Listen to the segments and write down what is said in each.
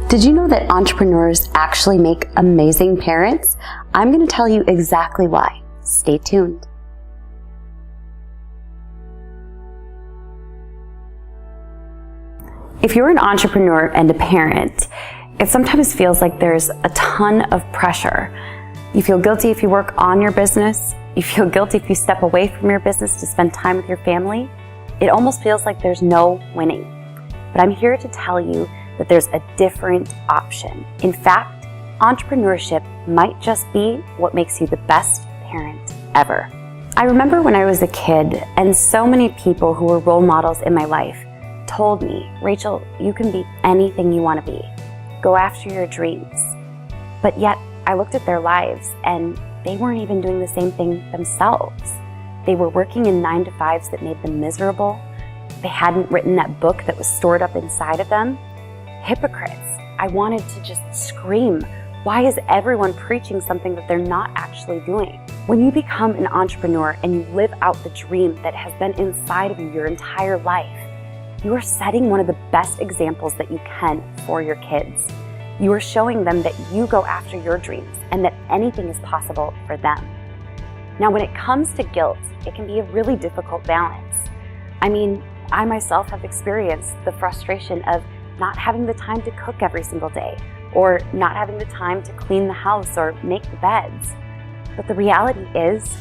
Did you know that entrepreneurs actually make amazing parents? I'm going to tell you exactly why. Stay tuned. If you're an entrepreneur and a parent, it sometimes feels like there's a ton of pressure. You feel guilty if you work on your business. You feel guilty if you step away from your business to spend time with your family. It almost feels like there's no winning. But I'm here to tell you that there's a different option. In fact, entrepreneurship might just be what makes you the best parent ever. I remember when I was a kid, and so many people who were role models in my life told me, Rachel, you can be anything you want to be. Go after your dreams. But yet, I looked at their lives and they weren't even doing the same thing themselves. They were working in 9-to-5s that made them miserable. They hadn't written that book that was stored up inside of them. Hypocrites. I wanted to just scream. Why is everyone preaching something that they're not actually doing? When you become an entrepreneur and you live out the dream that has been inside of you your entire life, you are setting one of the best examples that you can for your kids. You are showing them that you go after your dreams and that anything is possible for them. Now, when it comes to guilt, it can be a really difficult balance. I mean, I myself have experienced the frustration of not having the time to cook every single day, or not having the time to clean the house or make the beds. But the reality is,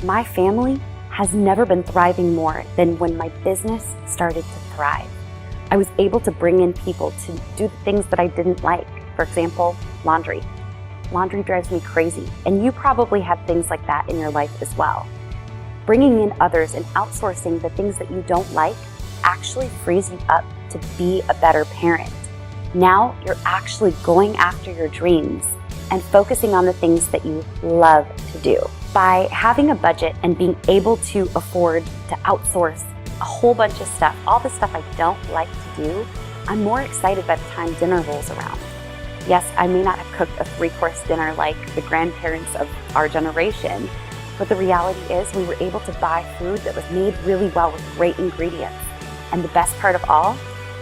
my family has never been thriving more than when my business started to thrive. I was able to bring in people to do the things that I didn't like. For example, laundry. Laundry drives me crazy, and you probably have things like that in your life as well. Bringing in others and outsourcing the things that you don't like actually frees you up to be a better parent. Now you're actually going after your dreams and focusing on the things that you love to do. By having a budget and being able to afford to outsource a whole bunch of stuff, all the stuff I don't like to do, I'm more excited by the time dinner rolls around. Yes, I may not have cooked a 3-course dinner like the grandparents of our generation, but the reality is we were able to buy food that was made really well with great ingredients. And the best part of all,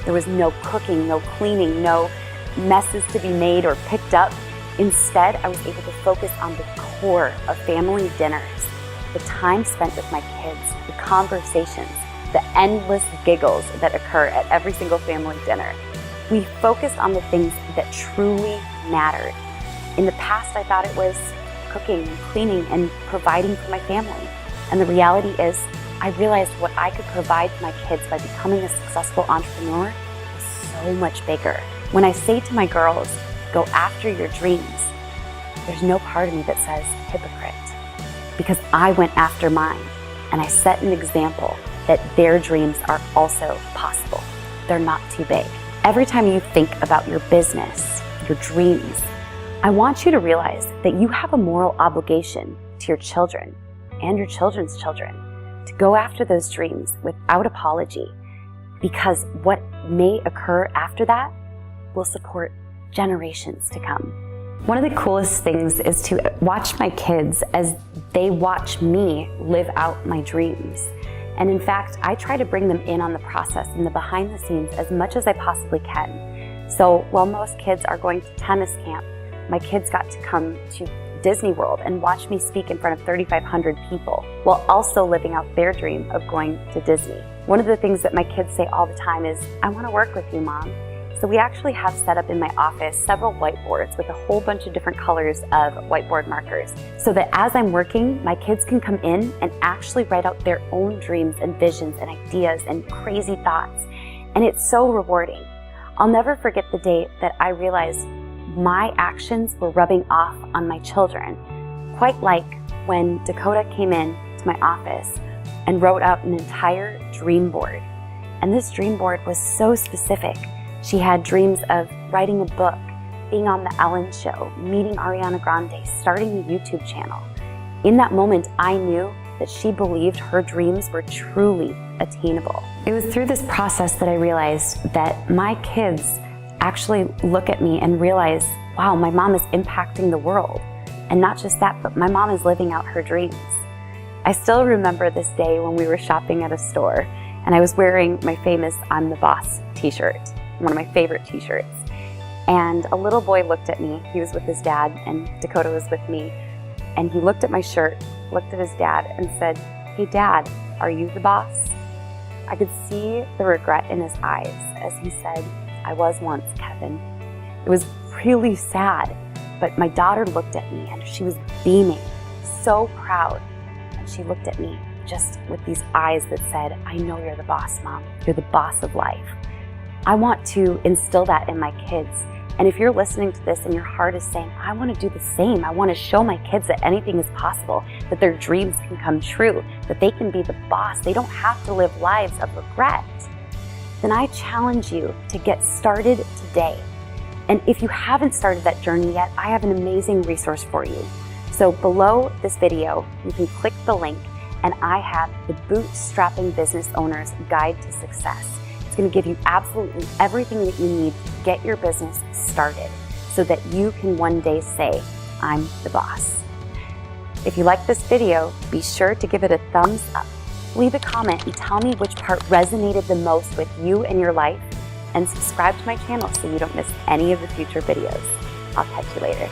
there was no cooking, no cleaning, no messes to be made or picked up. Instead, I was able to focus on the core of family dinners, the time spent with my kids, the conversations, the endless giggles that occur at every single family dinner. We focused on the things that truly mattered. In the past, I thought it was cooking and cleaning and providing for my family. And the reality is, I realized what I could provide to my kids by becoming a successful entrepreneur was so much bigger. When I say to my girls, go after your dreams, there's no part of me that says hypocrite, because I went after mine and I set an example that their dreams are also possible. They're not too big. Every time you think about your business, your dreams, I want you to realize that you have a moral obligation to your children and your children's children to go after those dreams without apology, because what may occur after that will support generations to come. One of the coolest things is to watch my kids as they watch me live out my dreams. And in fact, I try to bring them in on the process and the behind the scenes as much as I possibly can. So while most kids are going to tennis camp, my kids got to come to Disney World and watch me speak in front of 3,500 people while also living out their dream of going to Disney. One of the things that my kids say all the time is, I want to work with you, Mom. So we actually have set up in my office several whiteboards with a whole bunch of different colors of whiteboard markers, so that as I'm working, my kids can come in and actually write out their own dreams and visions and ideas and crazy thoughts. And it's so rewarding. I'll never forget the day that I realized my actions were rubbing off on my children. Quite like when Dakota came in to my office and wrote out an entire dream board. And this dream board was so specific. She had dreams of writing a book, being on the Ellen Show, meeting Ariana Grande, starting a YouTube channel. In that moment, I knew that she believed her dreams were truly attainable. It was through this process that I realized that my kids actually look at me and realize, wow, my mom is impacting the world. And not just that, but my mom is living out her dreams. I still remember this day when we were shopping at a store and I was wearing my famous I'm the Boss t-shirt, one of my favorite t-shirts. And a little boy looked at me. He was with his dad, and Dakota was with me. And he looked at my shirt, looked at his dad, and said, "Hey, Dad, are you the boss?" I could see the regret in his eyes as he said, "I was once, Kevin." It was really sad, but my daughter looked at me and she was beaming, so proud. And she looked at me just with these eyes that said, "I know you're the boss, Mom. You're the boss of life." I want to instill that in my kids. And if you're listening to this and your heart is saying, "I want to do the same. I want to show my kids that anything is possible, that their dreams can come true, that they can be the boss. They don't have to live lives of regret," then I challenge you to get started today. And if you haven't started that journey yet, I have an amazing resource for you. So below this video, you can click the link, and I have the Bootstrapping Business Owner's Guide to Success. It's going to give you absolutely everything that you need to get your business started so that you can one day say, "I'm the boss." If you like this video, be sure to give it a thumbs up. Leave a comment and tell me which part resonated the most with you and your life, and subscribe to my channel so you don't miss any of the future videos. I'll catch you later.